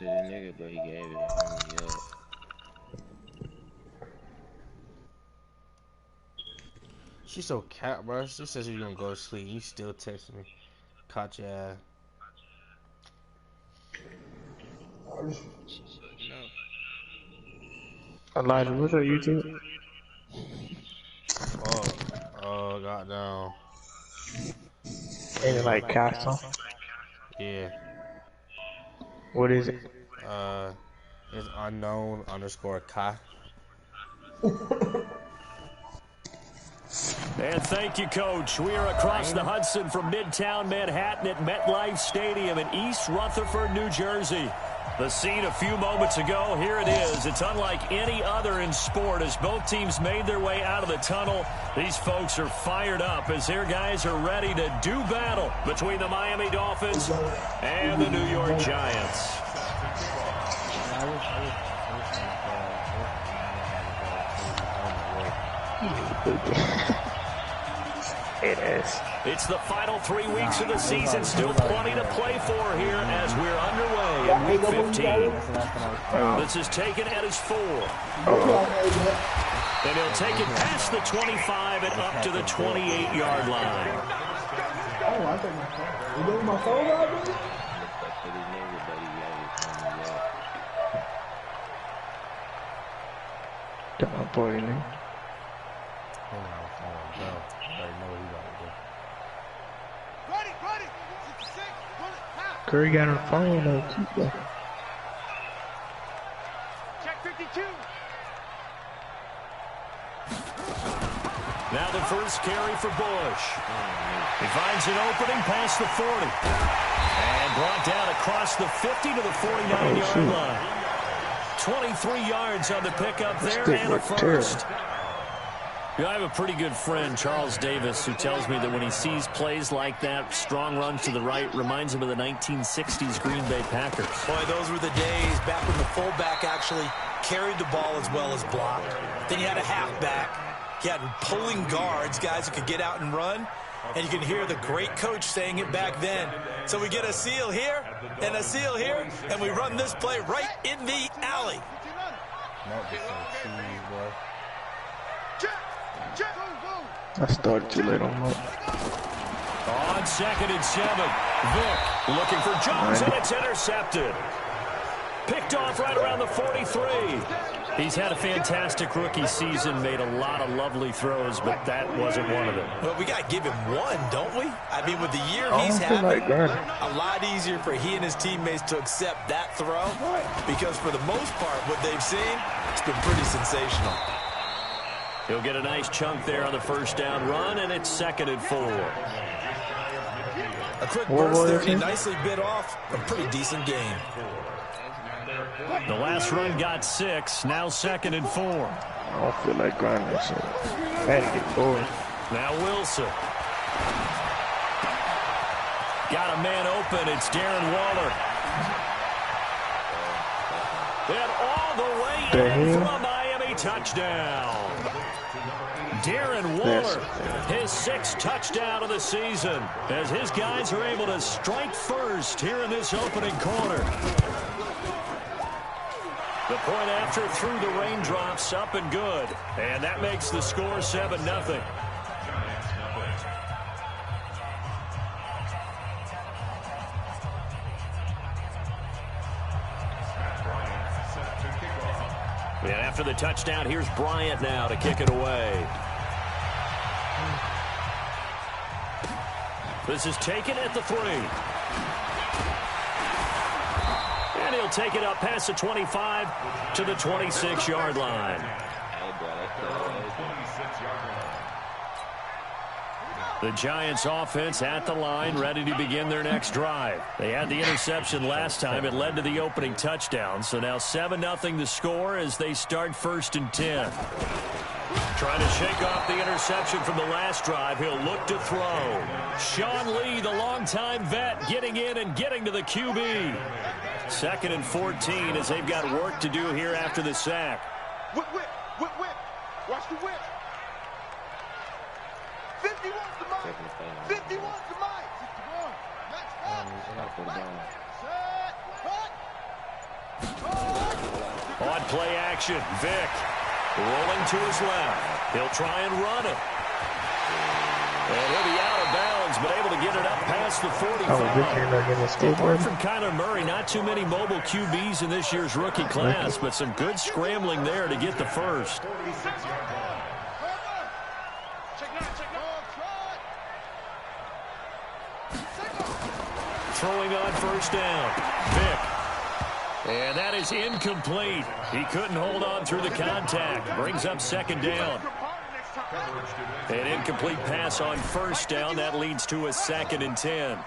the nigga, but he gave it. I mean, yeah. She's so cat, bro. She says you're gonna go to sleep. You still text me. Caught your ass. Elijah, what's your YouTube? Oh, goddamn. Ain't it like Castle? Yeah. What is it? It's unknown_Kai. And thank you, Coach. We are across the Hudson from Midtown Manhattan at MetLife Stadium in East Rutherford, New Jersey. The scene a few moments ago, here it is. It's unlike any other in sport as both teams made their way out of the tunnel. These folks are fired up as their guys are ready to do battle between the Miami Dolphins and the New York Giants. It is. It's the final 3 weeks of the season. Still plenty to play for here as we're underway in Week 15. This is taken at his 4. And he'll take it past the 25 and up to the 28-yard line. Oh, I think you doing my phone out there? Don't boy, man. Curry got her phone though. Keep that. Check 52. Now the first carry for Bush. He finds an opening past the 40. And brought down across the 50 to the 49-yard line. 23 yards on the pickup there and a first. You know, I have a pretty good friend, Charles Davis, who tells me that when he sees plays like that, strong runs to the right, reminds him of the 1960s Green Bay Packers. Boy, those were the days back when the fullback actually carried the ball as well as blocked. Then you had a halfback. You had pulling guards, guys who could get out and run. And you can hear the great coach saying it back then. So we get a seal here and a seal here, and we run this play right in the alley. I started too late on that. On 2nd and 7, Vick looking for Jones, and it's intercepted. Picked off right around the 43. He's had a fantastic rookie season, made a lot of lovely throws, but that wasn't one of them. Well, we got to give him one, don't we? I mean, with the year he's having, a lot easier for he and his teammates to accept that throw, because for the most part, what they've seen, it's been pretty sensational. He'll get a nice chunk there on the first down run, and it's 2nd and 4. A quick burst there, and he nicely bit off a pretty decent game. The last run got 6, now 2nd and 4. I don't feel like grinding, so I had to get forward. Now Wilson. Got a man open, it's Darren Waller. And all the way in for a Miami touchdown. Darren Waller, his 6th touchdown of the season, as his guys are able to strike first here in this opening quarter. The point after through the raindrops, up and good. And that makes the score 7-0. And after the touchdown, here's Bryant now to kick it away. This is taken at the 3. And he'll take it up past the 25 to the 26-yard line. The Giants offense at the line, ready to begin their next drive. They had the interception last time. It led to the opening touchdown. So now 7-0 the score as they start 1st and 10. Trying to shake off the interception from the last drive. He'll look to throw. Sean Lee, the longtime vet, getting in and getting to the QB. 2nd and 14 as they've got work to do here after the sack. Whip, whip, whip, whip. Watch the whip. 50 wants the mic. 50 wants the mic. 51. Next up. Set. Cut. play action. Vick rolling to his left. He'll try and run it. And he'll be out of bounds, but able to get it up past the 45. Apart from Kyler Murray, not too many mobile QBs in this year's rookie class, but some good scrambling there to get the first. Throwing on first down. Vick. And that is incomplete. He couldn't hold on through the contact. Brings up second down. An incomplete pass on first down. That leads to a 2nd and 10.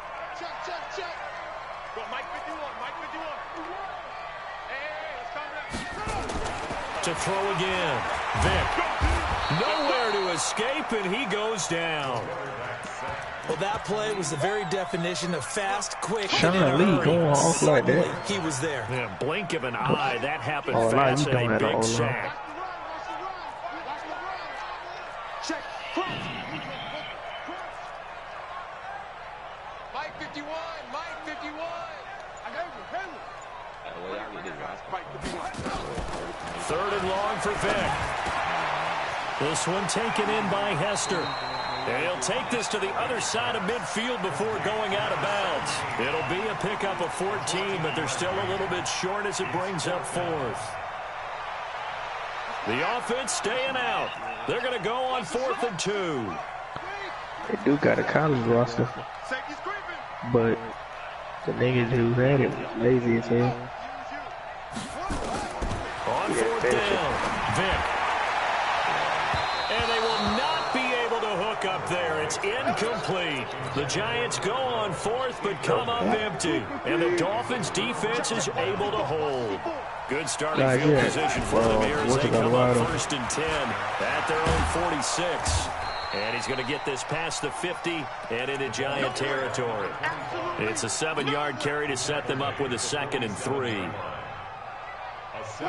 To throw again. Vick. Nowhere to escape, and he goes down. Well, that play was the very definition of fast, quick, Sean Lee going off like that. He was there. Yeah, blink of an eye. That happened fast and a big sack. Mike 51, Mike 51. Third and long for Vick. This one taken in by Hester. And he'll take this to the other side of midfield before going out of bounds. It'll be a pickup of 14, but they're still a little bit short as it brings up 4th. The offense staying out. They're going to go on 4th and 2. They do got a college roster, but the niggas who had it was lazy as hell. On 4th down, Vick. And they will not be able to hook up there. It's incomplete. The Giants go on 4th, but come up empty. And the Dolphins' defense is able to hold. Good starting field position for them here as they come up 1st and 10 at their own 46. And he's going to get this past the 50 and into Giant territory. It's a 7-yard carry to set them up with a 2nd and 3.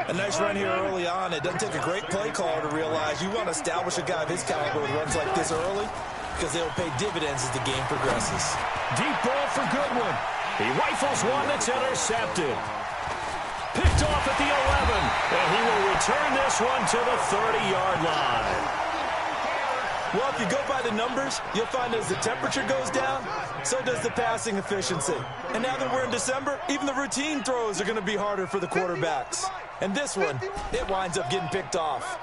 A nice run here early on. It doesn't take a great play caller to realize you want to establish a guy of his caliber with runs like this early because they'll pay dividends as the game progresses. Deep ball for Goodwin. He rifles one that's intercepted. Picked off at the 11, and he will return this one to the 30-yard line. Well, if you go by the numbers, you'll find as the temperature goes down, so does the passing efficiency. And now that we're in December, even the routine throws are going to be harder for the quarterbacks. And this one, it winds up getting picked off.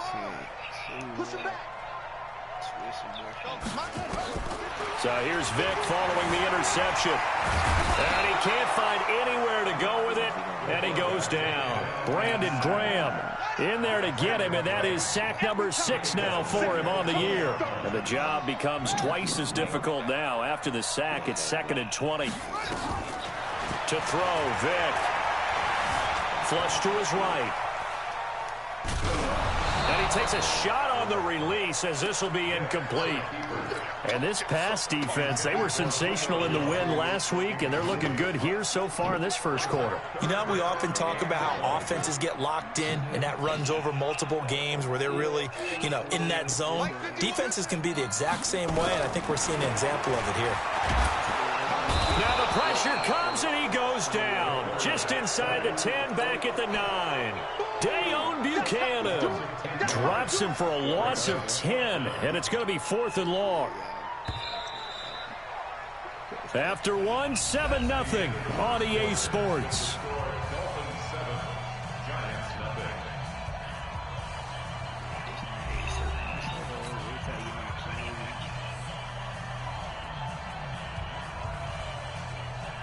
So here's Vick following the interception. And he can't find anywhere to go with it, and he goes down. Brandon Graham in there to get him, and that is sack number 6 now for him on the year. And the job becomes twice as difficult now. After the sack, it's 2nd and 20. To throw, Vick. Flush to his right. And he takes a shot on the release as this will be incomplete. And this pass defense, they were sensational in the win last week, and they're looking good here so far in this first quarter. You know, we often talk about how offenses get locked in, and that runs over multiple games where they're really, you know, in that zone. Defenses can be the exact same way, and I think we're seeing an example of it here. Now the pressure comes, and he goes down. Just inside the 10, back at the 9. Dayon Buchanan drops him for a loss of 10, and it's going to be 4th and long. After one, 7-0 on EA Sports.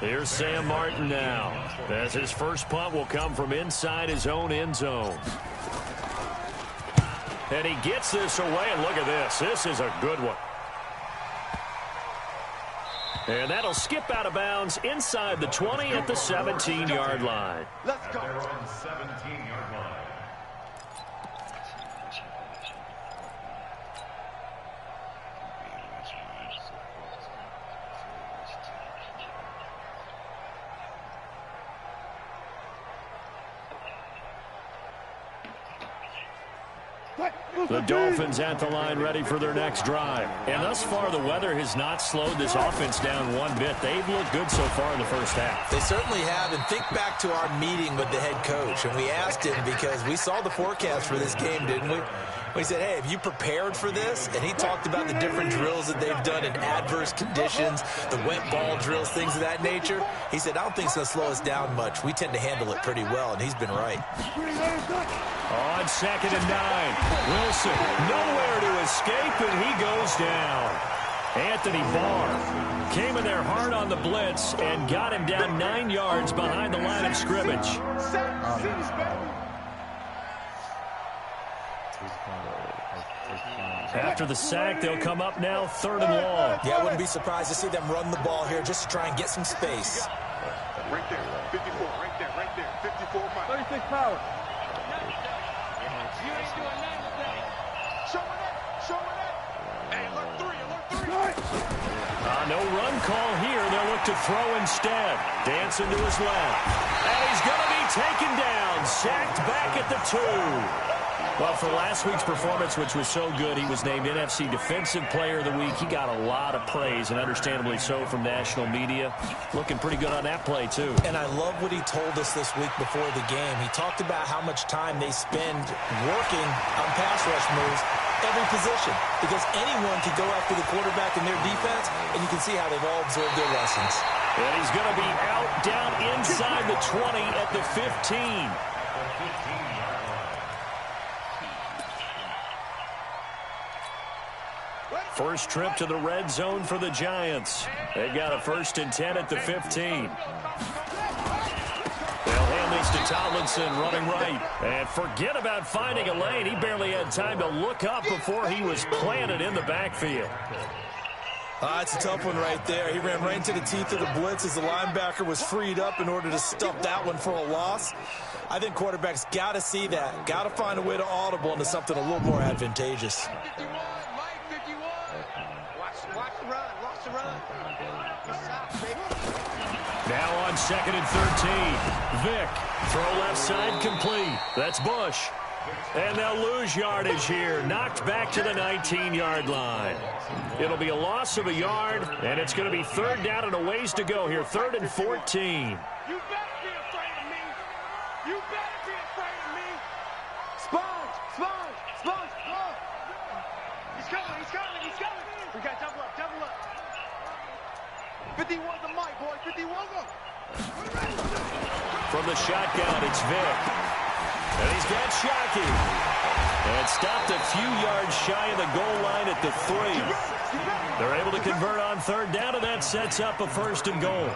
Here's Sam Martin now, as his first punt will come from inside his own end zone. And he gets this away, and look at this. This is a good one. And that'll skip out of bounds inside the 20 at the 17-yard line. Let's go. 17-yard line. The Dolphins at the line ready for their next drive. And thus far, the weather has not slowed this offense down one bit. They've looked good so far in the first half. They certainly have. And think back to our meeting with the head coach. And we asked him because we saw the forecast for this game, didn't we? We said, hey, have you prepared for this? And he talked about the different drills that they've done in adverse conditions, the wet ball drills, things of that nature. He said, I don't think it's going to slow us down much. We tend to handle it pretty well, and he's been right. On 2nd and 9, Wilson nowhere to escape, and he goes down. Anthony Barr came in there hard on the blitz and got him down 9 yards behind the line of scrimmage. After the sack, they'll come up now 3rd and long. Yeah, I wouldn't be surprised to see them run the ball here just to try and get some space. Right there, 54, right there, 54 miles. 36 power. Showing it. Hey, alert 3. No run call here. They'll look to throw instead. Dancing to his left. And he's going to be taken down. Sacked back at the 2. Well, for last week's performance, which was so good, he was named NFC Defensive Player of the Week. He got a lot of praise, and understandably so, from national media. Looking pretty good on that play, too. And I love what he told us this week before the game. He talked about how much time they spend working on pass rush moves, every position, because anyone can go after the quarterback in their defense, and you can see how they've all absorbed their lessons. And he's going to be out down inside the 20 at the 15. First trip to the red zone for the Giants. They've got a 1st and 10 at the 15. They'll hand this to Tomlinson running right. And forget about finding a lane. He barely had time to look up before he was planted in the backfield. It's a tough one right there. He ran right into the teeth of the blitz as the linebacker was freed up in order to stuff that one for a loss. I think quarterbacks got to see that. Got to find a way to audible into something a little more advantageous. Now on 2nd and 13. Vick. Throw left side complete. That's Bush. And they'll lose yardage here. Knocked back to the 19-yard line. It'll be a loss of a yard, and it's going to be 3rd down and a ways to go here. 3rd and 14. You better be afraid of me. You better be afraid of me. Sponge. He's coming. We got double up. 51's the mic, boy. 51's up. From the shotgun, it's Vick. And he's got Shockey. And stopped a few yards shy of the goal line at the 3. They're able to convert on 3rd down, and that sets up a 1st and goal.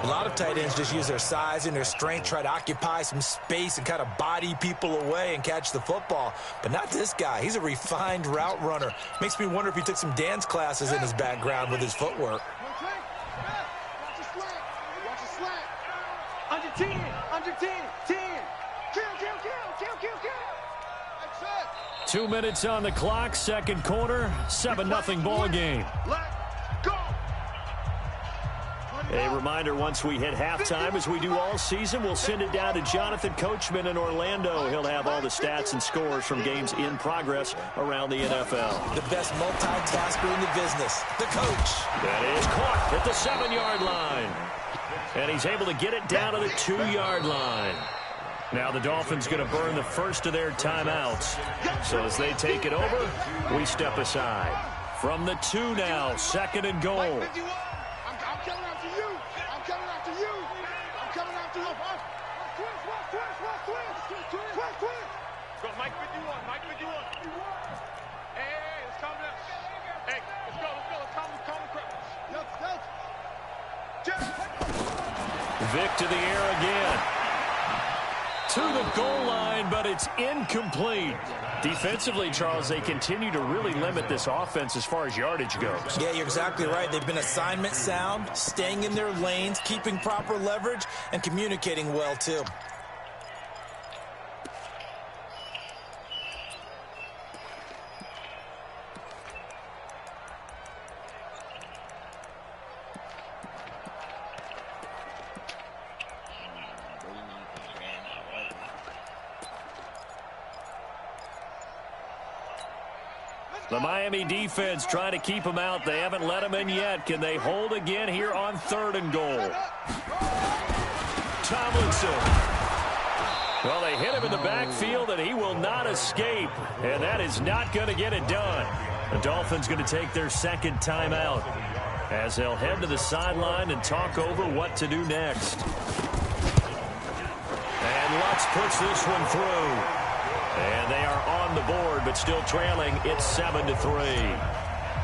A lot of tight ends just use their size and their strength, try to occupy some space and kind of body people away and catch the football. But not this guy. He's a refined route runner. Makes me wonder if he took some dance classes in his background with his footwork. Under 10. 10. Kill. 2 minutes on the clock, 2nd quarter, 7-0 ball game. Let's go. A reminder, once we hit halftime, as we do all season, we'll send it down to Jonathan Coachman in Orlando. He'll have all the stats and scores from games in progress around the NFL. The best multitasker in the business, the coach. That is caught at the 7-yard line. And he's able to get it down to the 2-yard line. Now the Dolphins going to burn the first of their timeouts. So as they take it over, we step aside. From the 2 now, 2nd and goal. I'm coming after you. I'm coming after you. Twist. Go, Mike 51. Hey, let's calm down. Hey, let's go. Vick to the air again. To the goal line, but it's incomplete. Defensively, Charles, they continue to really limit this offense as far as yardage goes. Yeah, you're exactly right. They've been assignment sound, staying in their lanes, keeping proper leverage, and communicating well, too. The Miami defense trying to keep them out. They haven't let them in yet. Can they hold again here on 3rd and goal? Tomlinson. Well, they hit him in the backfield, and he will not escape. And that is not going to get it done. The Dolphins going to take their 2nd timeout as they'll head to the sideline and talk over what to do next. And Lutz puts this one through. And they are on the board, but still trailing. It's 7-3.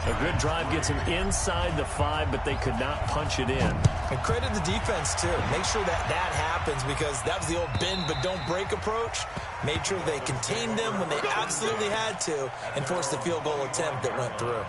A good drive gets them inside the 5, but they could not punch it in. And credit the defense, too. Make sure that happens, because that was the old bend but don't break approach. Made sure they contained them when they absolutely had to and forced the field goal attempt that went through.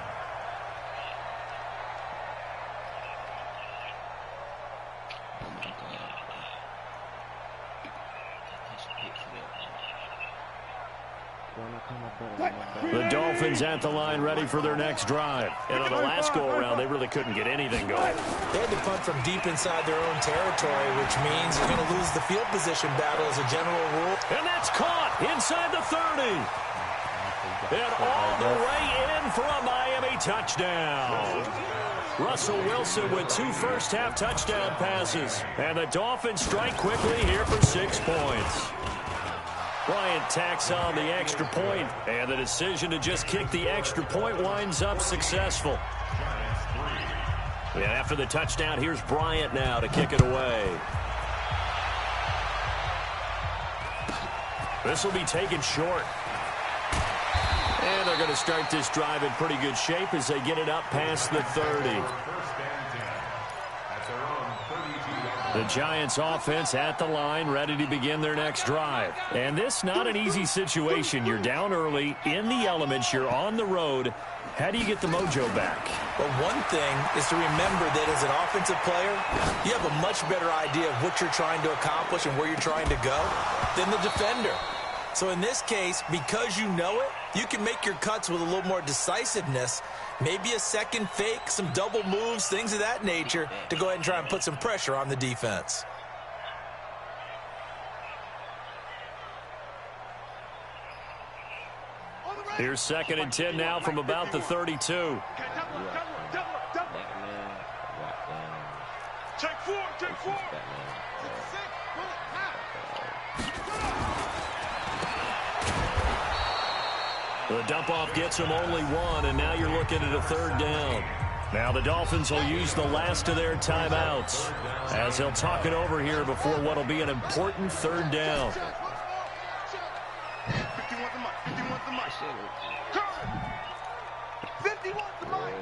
The Dolphins at the line ready for their next drive. And on the last go-around, they really couldn't get anything going. They had to punt from deep inside their own territory, which means you're going to lose the field position battle as a general rule. And that's caught inside the 30. And all the way in for a Miami touchdown. Russell Wilson with 2 first-half touchdown passes. And the Dolphins strike quickly here for 6 points. Bryant tacks on the extra point, and the decision to just kick the extra point winds up successful. And after the touchdown, here's Bryant now to kick it away. This will be taken short. And they're going to start this drive in pretty good shape as they get it up past the 30. The Giants offense at the line, ready to begin their next drive. And this not an easy situation. You're down early, in the elements, you're on the road. How do you get the mojo back? Well, one thing is to remember that as an offensive player, you have a much better idea of what you're trying to accomplish and where you're trying to go than the defender. So in this case, because you know it, you can make your cuts with a little more decisiveness. Maybe a second fake, some double moves, things of that nature to go ahead and try and put some pressure on the defense. Here's 2nd and 10 now from about the 32. Take 4. The dump-off gets them only 1, and now you're looking at a 3rd down. Now the Dolphins will use the last of their timeouts as they'll talk it over here before what will be an important 3rd down. 51 the mic. 51 the mic. 51 the mic.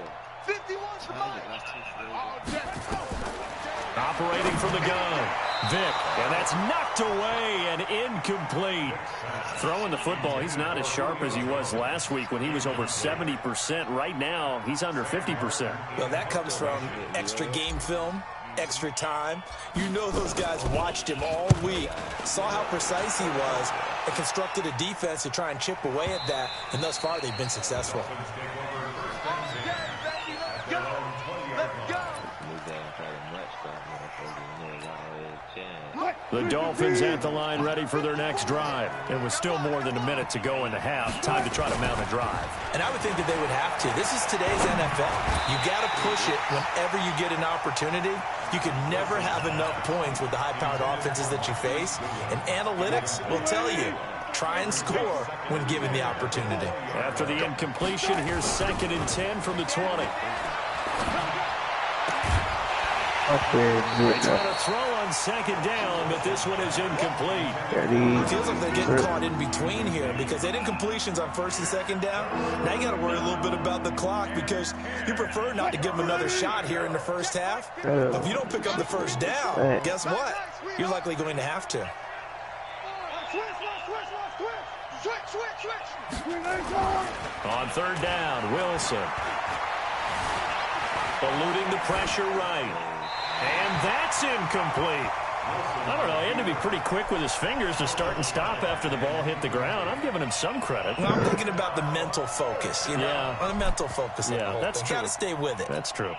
Operating from the gun, Vick, and that's knocked away and incomplete. Throwing the football, he's not as sharp as he was last week when he was over 70%. Right now, he's under 50%. Well, that comes from extra game film, extra time. You know those guys watched him all week, saw how precise he was, and constructed a defense to try and chip away at that, and thus far they've been successful. The Dolphins at the line ready for their next drive. It was still more than a minute to go in the half. Time to try to mount a drive. And I would think that they would have to. This is today's NFL. You got to push it whenever you get an opportunity. You can never have enough points with the high-powered offenses that you face. And analytics will tell you, try and score when given the opportunity. After the incompletion, here's 2nd and 10 from the 20. They try to throw on 2nd down, but this one is incomplete. It feels like they're getting caught in between here because they had incompletions on 1st and 2nd down. Now you got to worry a little bit about the clock because you prefer not to give them another shot here in the first half. But if you don't pick up the 1st down, guess what? You're likely going to have to. On 3rd down, Wilson. Eluding the pressure right. And that's incomplete. I don't know. He had to be pretty quick with his fingers to start and stop after the ball hit the ground. I'm giving him some credit. Well, I'm thinking about the mental focus, you know? Yeah. The mental focus. Yeah, that's true. Got to stay with it. That's true.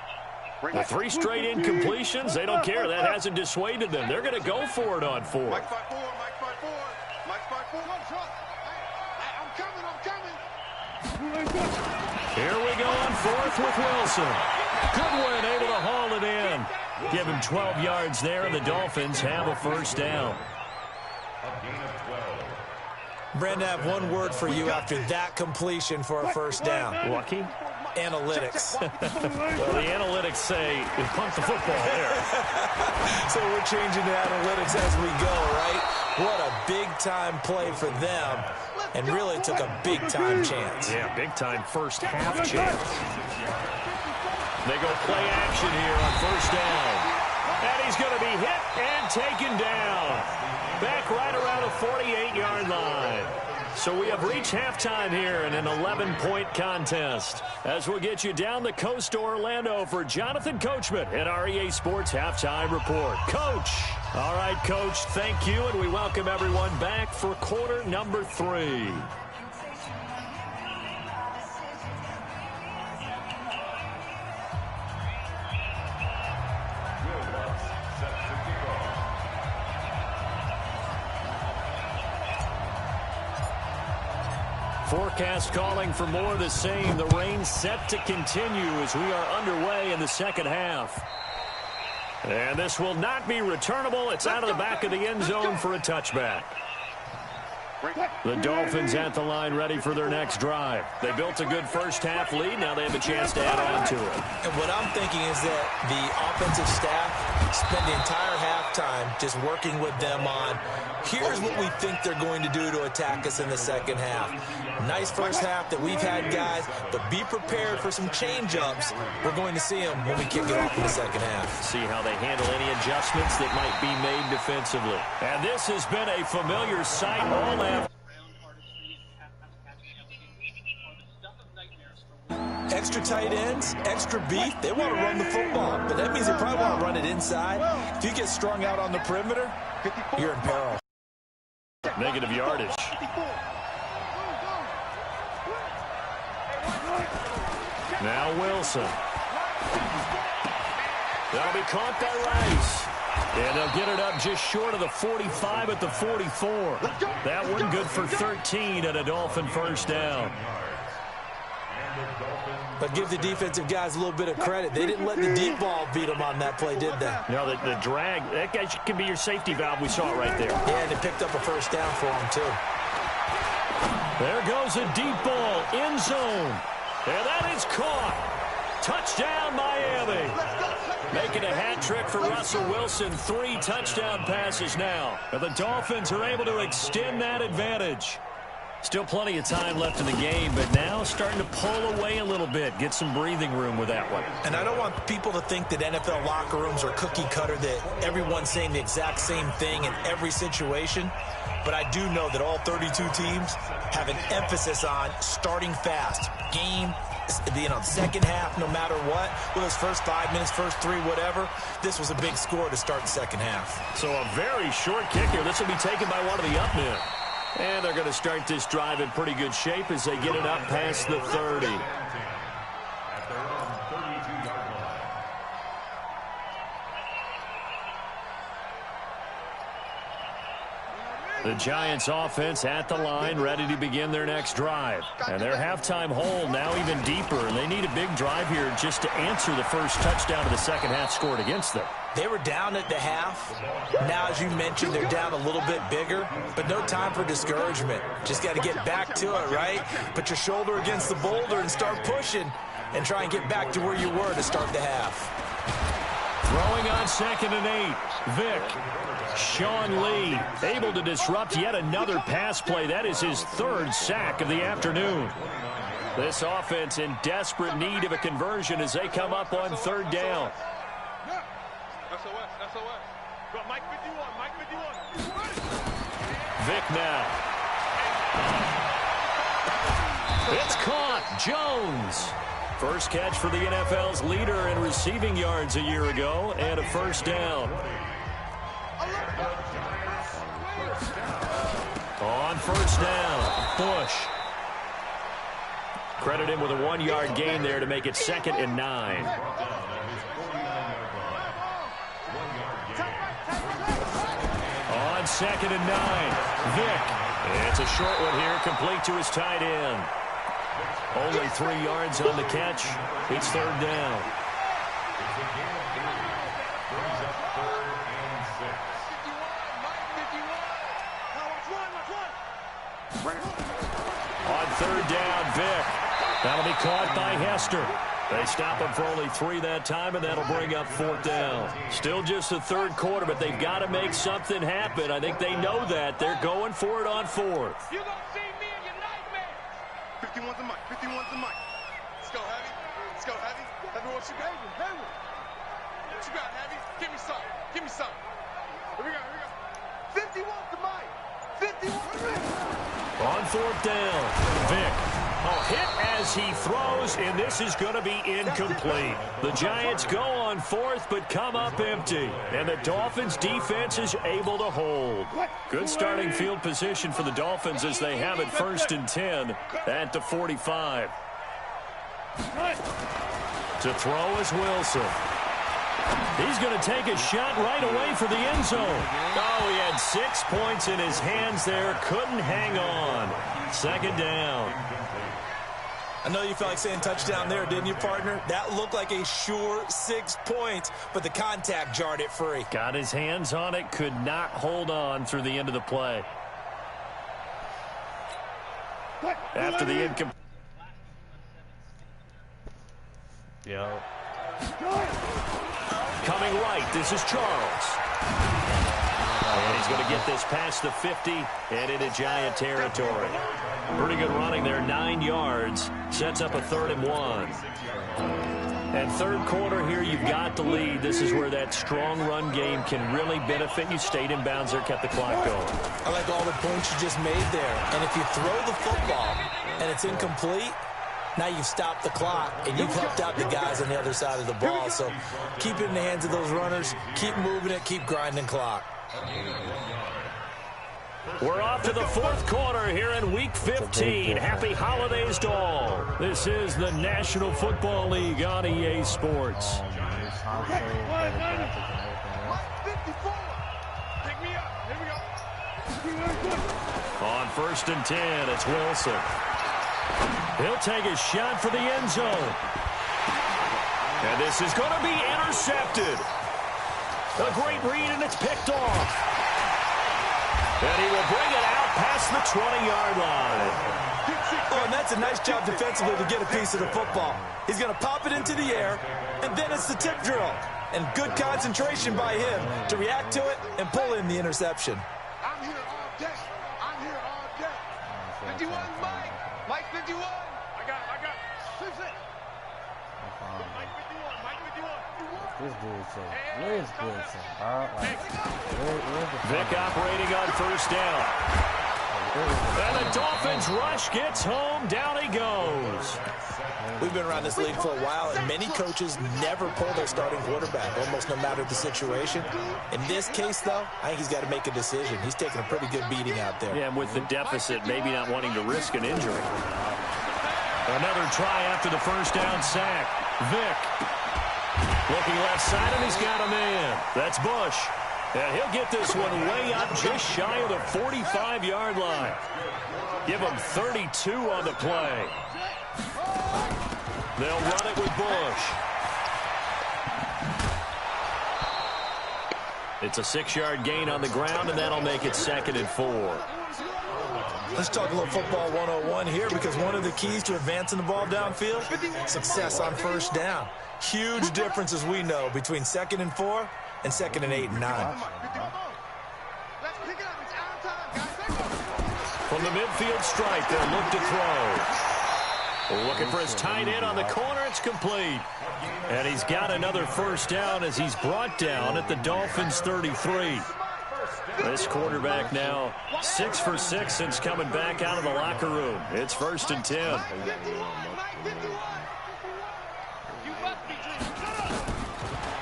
The 3 straight incompletions, they don't care. That hasn't dissuaded them. They're going to go for it on 4th. Mike 5-4. I'm coming. Here we go on fourth with Wilson. Goodwin able to haul it in. Give him 12 yards there, and the Dolphins have a first down. Brandon, I have one word for you after that completion for a first down. Lucky? Analytics. Well, the analytics say we punt the football there. So we're changing the analytics as we go, right? What a big-time play for them, and really took a big-time chance. Yeah, big-time first half chance. They go play action here on first down. And he's going to be hit and taken down. Back right around the 48-yard line. So we have reached halftime here in an 11-point contest. As we'll get you down the coast to Orlando for Jonathan Coachman at our EA Sports Halftime Report. Coach. All right, Coach, thank you, and we welcome everyone back for quarter number 3. Forecast calling for more of the same. The rain set to continue as we are underway in the second half. And this will not be returnable. It's out of the back of the end zone for a touchback. The Dolphins at the line ready for their next drive. They built a good first half lead. Now they have a chance to add on to it. And what I'm thinking is that the offensive staff spend the entire halftime just working with them on, here's what we think they're going to do to attack us in the second half. Nice first half that we've had, guys, but be prepared for some change-ups. We're going to see them when we kick it off in the second half. See how they handle any adjustments that might be made defensively. And this has been a familiar sight all after. Extra tight ends, extra beef, they want to run the football, but that means they probably want to run it inside. If you get strung out on the perimeter, you're in peril. Negative yardage. Now Wilson. That'll be caught by Rice. And they'll get it up just short of the 45 at the 44. That one good for 13 at a Dolphin first down. But give the defensive guys a little bit of credit. They didn't let the deep ball beat them on that play, did they? No, the drag, that guy can be your safety valve. We saw it right there. Yeah, and they picked up a first down for him, too. There goes a deep ball, end zone. And that is caught. Touchdown, Miami. Making a hat trick for Russell Wilson. 3 touchdown passes now. And the Dolphins are able to extend that advantage. Still plenty of time left in the game, but now starting to pull away a little bit. Get some breathing room with that one. And I don't want people to think that NFL locker rooms are cookie cutter, that everyone's saying the exact same thing in every situation. But I do know that all 32 teams have an emphasis on starting fast. Game, second half, no matter what. Well, those first 5 minutes, first 3, whatever. This was a big score to start the second half. So a very short kick here. This will be taken by one of the up men. And they're going to start this drive in pretty good shape as they get it up past the 30. The Giants offense at the line, ready to begin their next drive. And their halftime hole now even deeper, and they need a big drive here just to answer the first touchdown of the second half scored against them. They were down at the half. Now, as you mentioned, they're down a little bit bigger, but no time for discouragement. Just got to get back to it, right? Put your shoulder against the boulder and start pushing and try and get back to where you were to start the half. Throwing on 2nd and 8, Vick. Sean Lee able to disrupt yet another pass play. That is his 3rd sack of the afternoon. This offense in desperate need of a conversion as they come up on 3rd down. Vick now. It's caught. Jones. First catch for the NFL's leader in receiving yards a year ago, and a first down. On first down, Bush. Credit him with a 1-yard gain there to make it 2nd and 9. On 2nd and 9, Vick. It's a short one here, complete to his tight end. Only 3 yards on the catch. It's third down. It's a gain of 3. Brings up 3rd and 6. On third down, Vick. That'll be caught by Hester. They stop him for only 3 that time, and that'll bring up fourth down. Still just the third quarter, but they've got to make something happen. I think they know that. They're going for it on fourth. You're going to see me in your nightmares. 51's the mic. 51's the mic. Let's go, Heavy. Let's go, Heavy. Heavy, what you got? Heavy. What you got, Heavy? Give me some. Give me some. Here we go. Here we go. 51's the mic. 51's the mic. On fourth down, Vick. Hit as he throws, and this is going to be incomplete. The Giants go on fourth, but come up empty. And the Dolphins' defense is able to hold. Good starting field position for the Dolphins as they have it 1st and 10 at the 45. To throw is Wilson. He's going to take a shot right away for the end zone. Oh, he had 6 points in his hands there. Couldn't hang on. Second down. I know you felt like saying touchdown there, didn't you, partner? That looked like a sure 6 points, but the contact jarred it free. Got his hands on it, could not hold on through the end of the play. After the incomplete. Yo. Coming right, this is Charles. And he's going to get this past the 50 and into Giant territory. Pretty good running there, 9 yards. Sets up a 3rd and 1. And third quarter here, you've got the lead. This is where that strong run game can really benefit you. Stayed in bounds there, kept the clock going. I like all the points you just made there. And if you throw the football and it's incomplete, now you've stopped the clock, and you've helped out the guys on the other side of the ball. So keep it in the hands of those runners. Keep moving it. Keep grinding clock. We're off to the fourth quarter here in Week 15. Happy holidays to all. This is the National Football League on EA Sports. On 1st and 10, it's Wilson. He'll take a shot for the end zone. And this is going to be intercepted. A great read, and it's picked off. And he will bring it out past the 20-yard line. Oh, and that's a nice job defensively to get a piece of the football. He's going to pop it into the air, and then it's the tip drill. And good concentration by him to react to it and pull in the interception. I'm here all day. I'm here all day. 51 Mike. Mike 51. I got it. Fix it. Mike 51. Mike 51. This dude said, where's Wilson? Vick operating on 1st down. And the Dolphins rush gets home. Down he goes. We've been around this league for a while, and many coaches never pull their starting quarterback, almost no matter the situation. In this case, though, I think he's got to make a decision. He's taking a pretty good beating out there. Yeah, and with the deficit, maybe not wanting to risk an injury. Another try after the 1st down sack. Vick looking left side, and he's got a man. That's Bush. And he'll get this one way up just shy of the 45-yard line. Give him 32 on the play. They'll run it with Bush. It's a 6-yard gain on the ground, and that'll make it 2nd and 4. Let's talk a little football 101 here, because one of the keys to advancing the ball downfield, success on 1st down. Huge difference, as we know, between 2nd and 4 and 2nd and 8 and 9. From the midfield stripe, they'll look to throw. Looking for his tight end on the corner. It's complete. And he's got another 1st down as he's brought down at the Dolphins' 33. This quarterback now 6 for 6 since coming back out of the locker room. It's 1st and 10.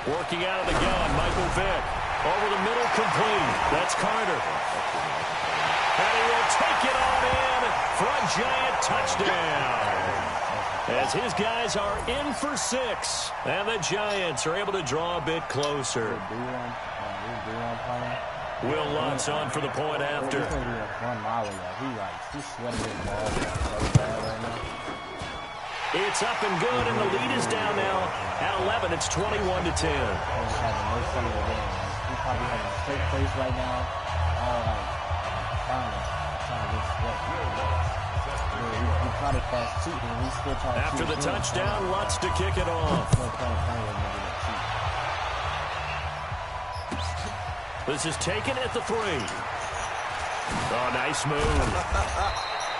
Working out of the gun, Michael Vick. Over the middle, complete. That's Carter. And he will take it on in for a Giant touchdown. As his guys are in for 6. And the Giants are able to draw a bit closer. Will Lutz on for the point after. He's gonna be a fun molly. He's sweating his balls so bad right now. It's up and good, and the lead is down now at 11. It's 21-10. He's having no fun of the game. He's probably having a straight face right now. Trying to get sweat. He probably fast cheating, and he's still trying to After the touchdown, Lutz to kick it off. This is taken at the 3. Oh, nice move.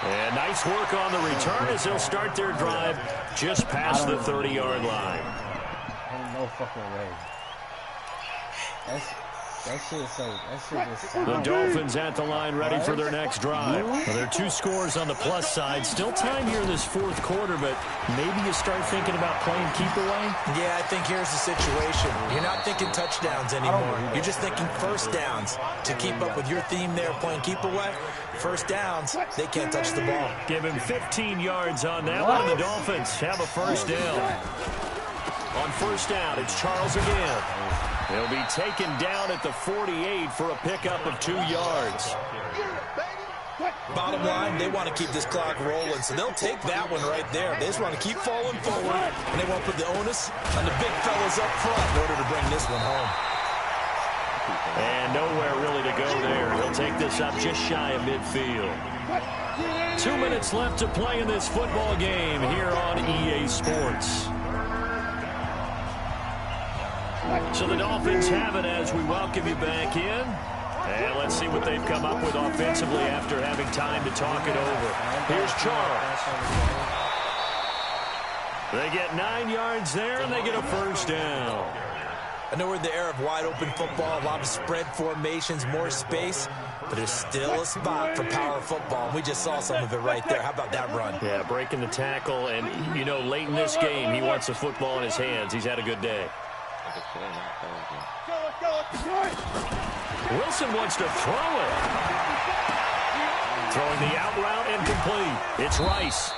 And nice work on the return as they'll start their drive just past the 30-yard line. Ain't no fucking way. That shit just The Dolphins at the line ready for their next drive. Well, there are 2 scores on the plus side. Still time here in this 4th quarter, but maybe you start thinking about playing keep away? Yeah, I think here's the situation. You're not thinking touchdowns anymore. You're just thinking first downs. To keep up with your theme there, playing keep away, first downs, they can't touch the ball. Give him 15 yards on that one, and the Dolphins have a first down. On first down, it's Charles again. He'll be taken down at the 48 for a pickup of 2 yards. Bottom line, they want to keep this clock rolling, so they'll take that one right there. They just want to keep falling forward, and they won't put the onus on the big fellas up front in order to bring this one home. And nowhere really to go there. He'll take this up just shy of midfield. 2 minutes left to play in this football game here on EA Sports. So the Dolphins have it as we welcome you back in. And let's see what they've come up with offensively after having time to talk it over. Here's Charles. They get 9 yards there, and they get a first down. I know we're in the era of wide-open football, a lot of spread formations, more space, but there's still a spot for power football. We just saw some of it right there. How about that run? Yeah, breaking the tackle, and, you know, late in this game, he wants the football in his hands. He's had a good day. Wilson wants to throw it. Throwing the out route incomplete. It's Rice.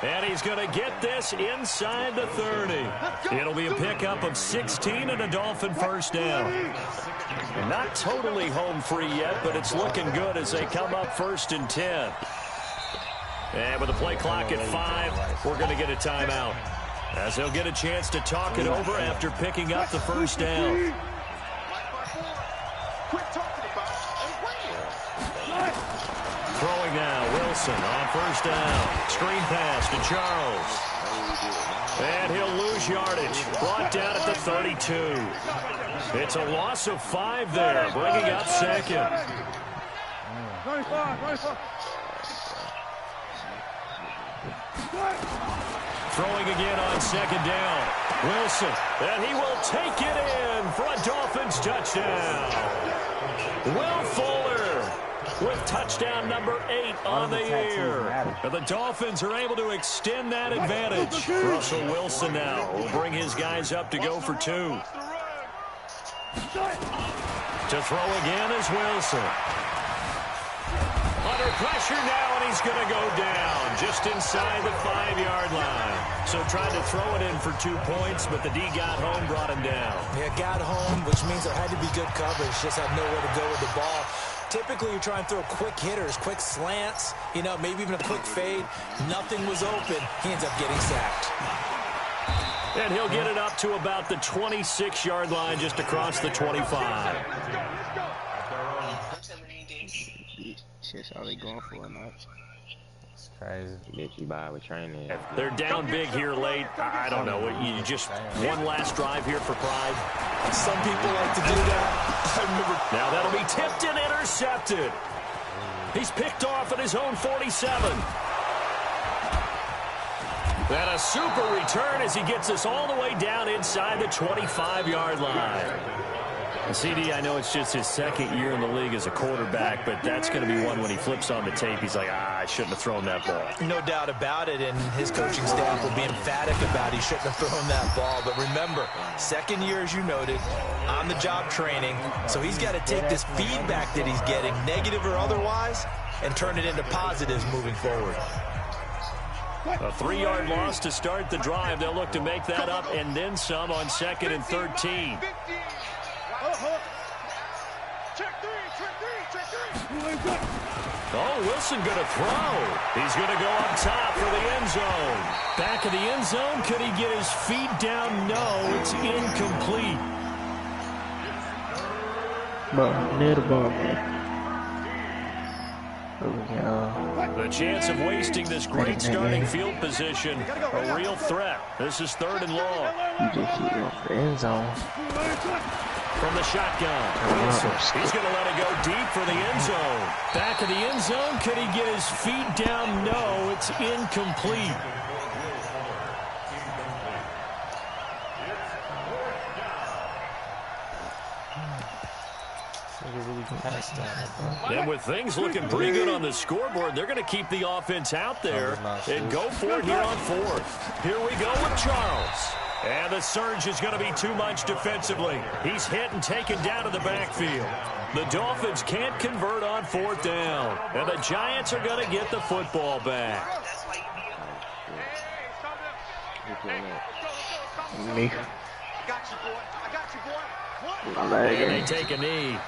And he's going to get this inside the 30. It'll be a pickup of 16 and a Dolphin first down. Not totally home free yet, but it's looking good as they come up 1st and 10. And with the play clock at 5, we're going to get a timeout, as they'll get a chance to talk it over after picking up the first down. Throwing now, Wilson on first down. Screen pass to Charles. And he'll lose yardage. Brought down at the 32. It's a loss of 5 there, bringing up 2nd. Throwing again on 2nd down. Wilson, and he will take it in for a Dolphins touchdown. Will Fuller with touchdown number 8 on the year. And the Dolphins are able to extend that advantage. Russell Wilson now will bring his guys up to go for 2. To throw again is Wilson. Under pressure now, and he's going to go down just inside the 5-yard line. So tried to throw it in for 2 points, but the D got home, brought him down. Yeah, got home, which means there had to be good coverage. Just had nowhere to go with the ball. Typically, you're trying to throw quick hitters, quick slants, you know, maybe even a quick fade. Nothing was open. He ends up getting sacked. And he'll get it up to about the 26-yard line, just across the 25. Shit's all they going for tonight. It's crazy. Get you by with training. They're down big here late. I don't know. You just one last drive here for pride. Some people like to do that. I remember. Now that'll be tipped and intercepted. He's picked off at his own 47. And a super return as he gets us all the way down inside the 25-yard line. CD, I know it's just his 2nd year in the league as a quarterback, but that's going to be one when he flips on the tape. He's like, I shouldn't have thrown that ball. No doubt about it, and his coaching staff will be emphatic about he shouldn't have thrown that ball. But remember, 2nd year, as you noted, on-the-job training, so he's got to take this feedback that he's getting, negative or otherwise, and turn it into positives moving forward. A 3-yard loss to start the drive. They'll look to make that up and then some on 2nd and 13. Oh, Wilson going to throw. He's going to go up top for the end zone. Back of the end zone. Could he get his feet down? No, it's incomplete. Bro, near the ball, man. The chance of wasting this great starting field position, a real threat. This is 3rd and long. You just hit off the end zone. From the shotgun, Wilson. He's going to let it go deep for the end zone. Back of the end zone. Could he get his feet down? No, it's incomplete. And with things looking pretty good on the scoreboard, they're going to keep the offense out there and go for it here on 4th. Here we go with Charles. And the surge is going to be too much defensively. He's hit and taken down to the backfield. The Dolphins can't convert on 4th down. And the Giants are going to get the football back. Me. And they take a knee.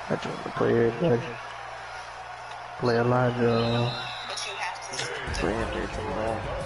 I just want to play everybody. Play Elijah.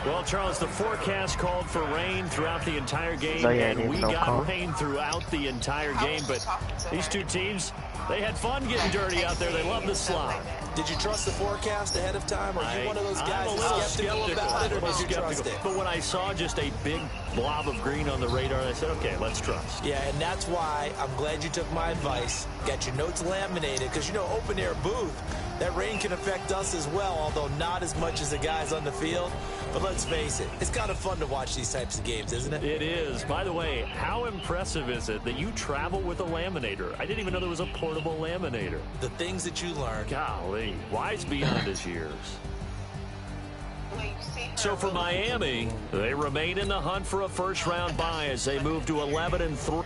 Well, Charles, the forecast called for rain throughout the entire game, and we got rain throughout the entire game. But these two teams, they had fun getting dirty out there. They love the slide. Did you trust the forecast ahead of time? Or are you one of those guys I'm a little skeptical about it, or did you trust it? But when I saw just a big blob of green on the radar, I said, okay, let's trust. Yeah, and that's why I'm glad you took my advice. Got your notes laminated, because, you know, open air booth, that rain can affect us as well, although not as much as the guys on the field. But let's face it, it's kind of fun to watch these types of games, isn't it? It is. By the way, how impressive is it that you travel with a laminator? I didn't even know there was a portable laminator. The things that you learn. Golly, wise beyond his years. So for Miami, they remain in the hunt for a first-round bye as they move to 11-3.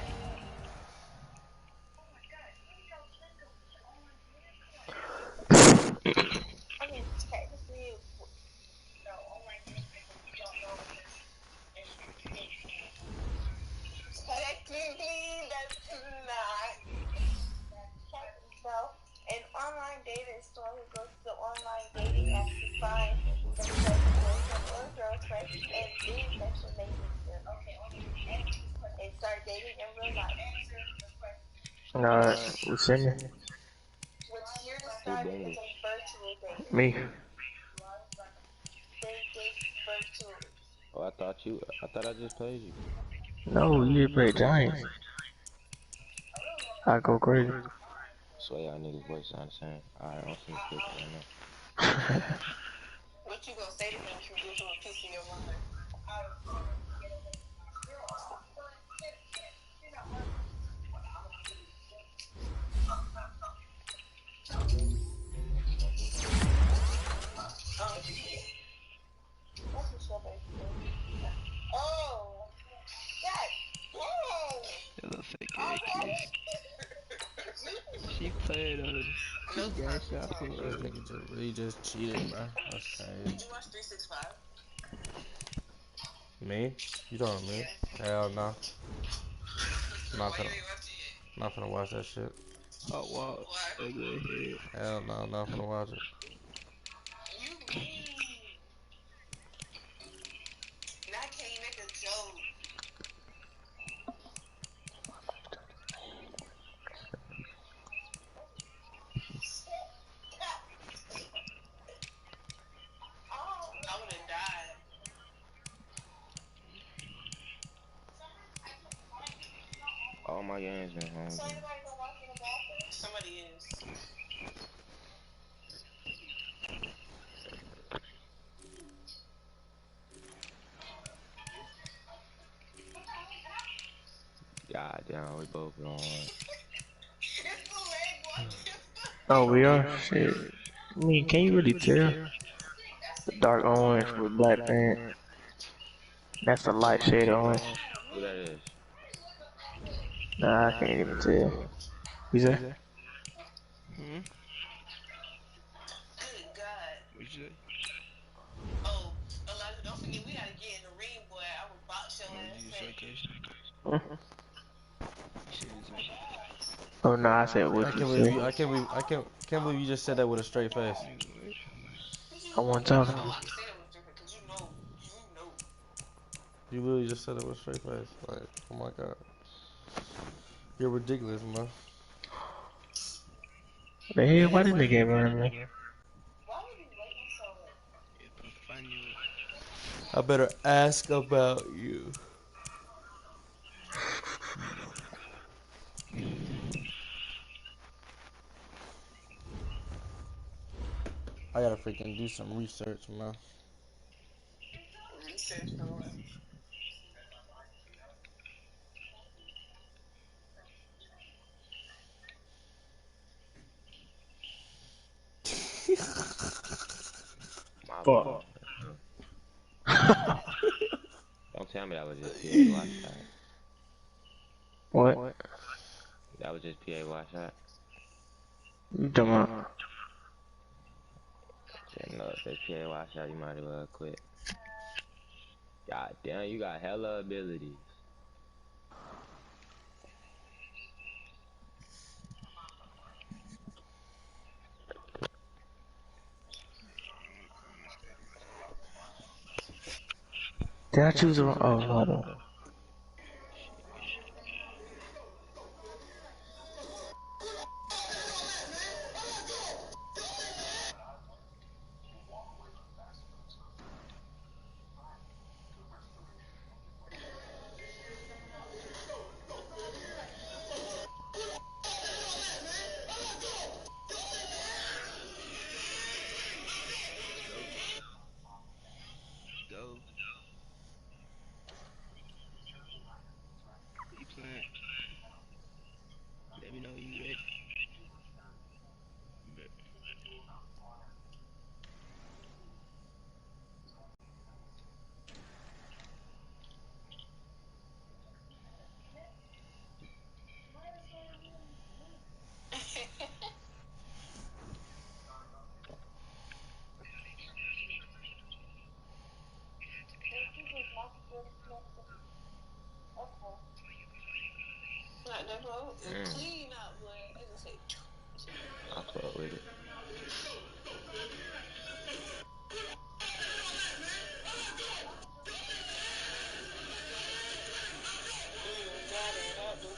We singing. Me. Oh, I thought I just played you. No, you just played Giants. I go crazy. So y'all niggas voice sound the same. Alright, I'm finna click right now. What you gonna say to me if you give him a piece of your mind? Oh, That little fake ass kid. She played on the gas shop. He just cheated, bro. That's crazy. did you watch 365? Me? You talking to me? Hell no. Not finna watch that shit. Oh, wow. Ugly head. Hell no, not finna watch it. You mean? Now can you make a joke? I would have died. All my games been home. So anybody gonna walk in the bathroom? Somebody is. God damn, we both going. Oh, we are? Shit. I mean, can you really tell? The dark orange with black pants. That's the light shade orange. Who that is? Nah, I can't even tell. Who's that? Good God. What'd you say? Oh, Elijah, don't forget we gotta get in the ring, boy. I will box your ass. Oh no, I said I what you can't believe say. you. Can't believe you just said that with a straight face. I wasn't talking. No, you said it was different because you know. You literally just said it with a straight face. Like, oh my god, you're ridiculous, man. The hell, why this nigga running me? Why would you wait so I better ask about you. I gotta freaking do some research, man. research on what? My fault. Fuck. Don't tell me that was just PA wash shot. What? That was just PA wash shot. You talking about? Just know if it's PA wash shot, you might as well quit. God damn, you got hella abilities. Did I choose the wrong? Oh, hold on. Not that bro. Clean out, boy. I just say. I fuck with it. Got it out the way.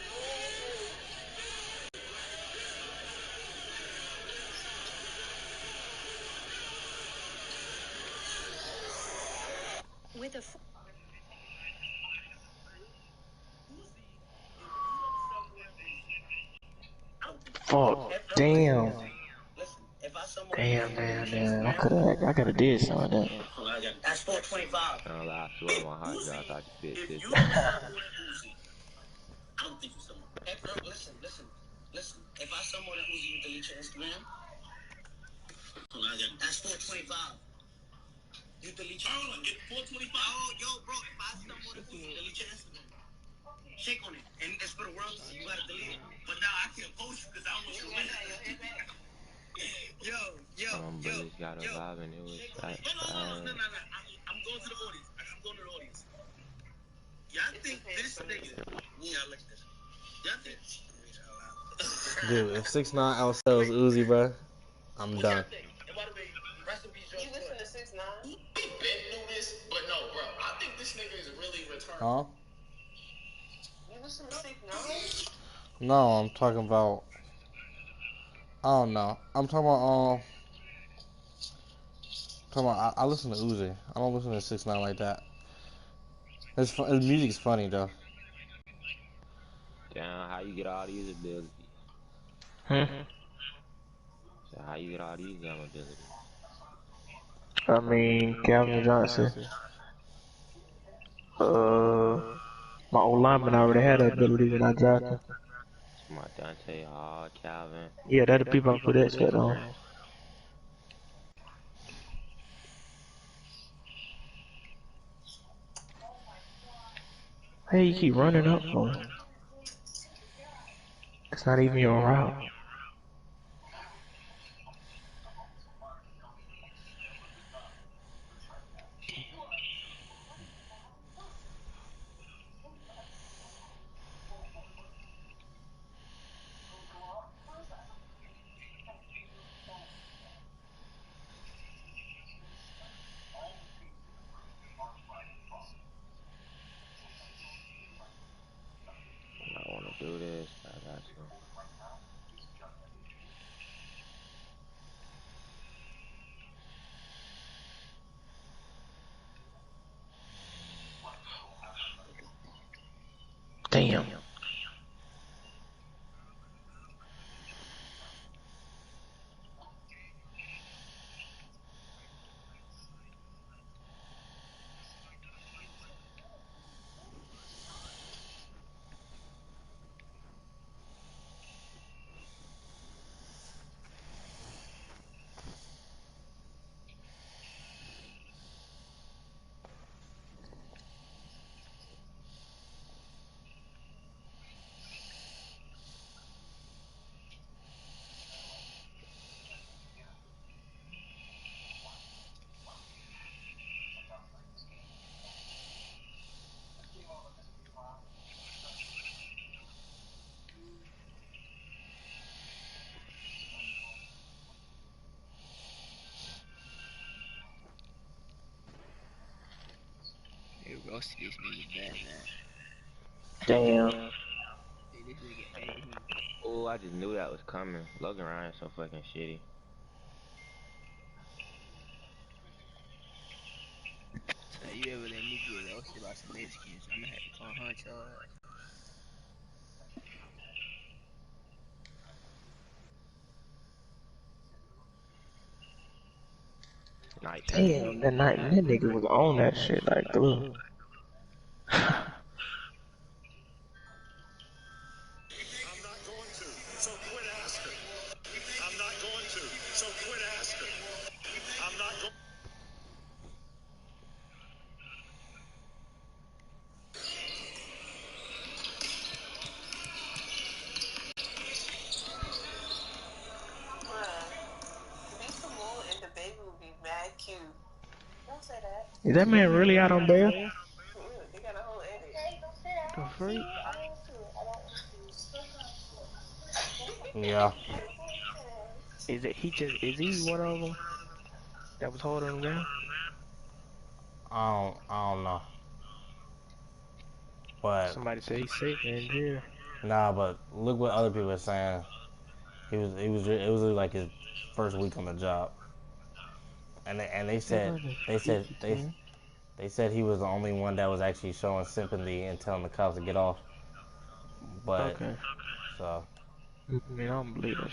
With a Fuck. Damn. Damn. I could have did some of that. That's 425. I don't lie, I swear my heart dropped. I thought you fit If this you time. don't support Uzi, I don't think you support. Hey, bro, listen. If I support Uzi, you delete your Instagram. That's 425. You delete your Instagram. 425? Oh, yo, bro, if I support Uzi, delete your Instagram. Shake on it. And it's for the world to see. You gotta delete it. But now I can't post you because I don't want you to win. Some brothers got a vibe and it was shot. No. I'm going to the audience. Y'all think this nigga? Yeah, look at this. Y'all think? Dude, if 6ix9ine outsells Uzi, bro, I'm done. And by the way, rest in peace, George. You listen to 6ix9ine? He been knew this, but no, bro. I think this nigga is really returned. Huh? You listen to 6ix9ine? No, I'm talking about. I don't know. I'm talking about I listen to Uzi. I don't listen to 6ix9ine like that. His music's funny though. Damn, how you get all these abilities? Hmm. So how you get all these damn abilities? I mean, Calvin Johnson. My old lineman already had that ability when I drafted him. It's my Dante Hall, Calvin. Yeah, that'll people I put that shit on. Hey, you keep running up for him. It's not even your route. roasted this nigga bad, man. Damn. Hey, this nigga, hey. Oh, I just knew that was coming. Logan Ryan's so fucking shitty. So you ever let me get roasted by some Mexicans, I'ma have to come hunt your ass. Night man. Damn, that night that nigga was on that shit like glue. And the baby would be mad cute. Don't say that. Is that man really out on bail? They got a whole edit. The freak? Yeah. Is he one of them that was holding him down? I don't know. But Somebody said he's safe in jail. nah, but look what other people are saying. It was like his first week on the job, and they said they said they said he was the only one that was actually showing sympathy and telling the cops to get off. But Okay. so I mean, I don't believe that shit.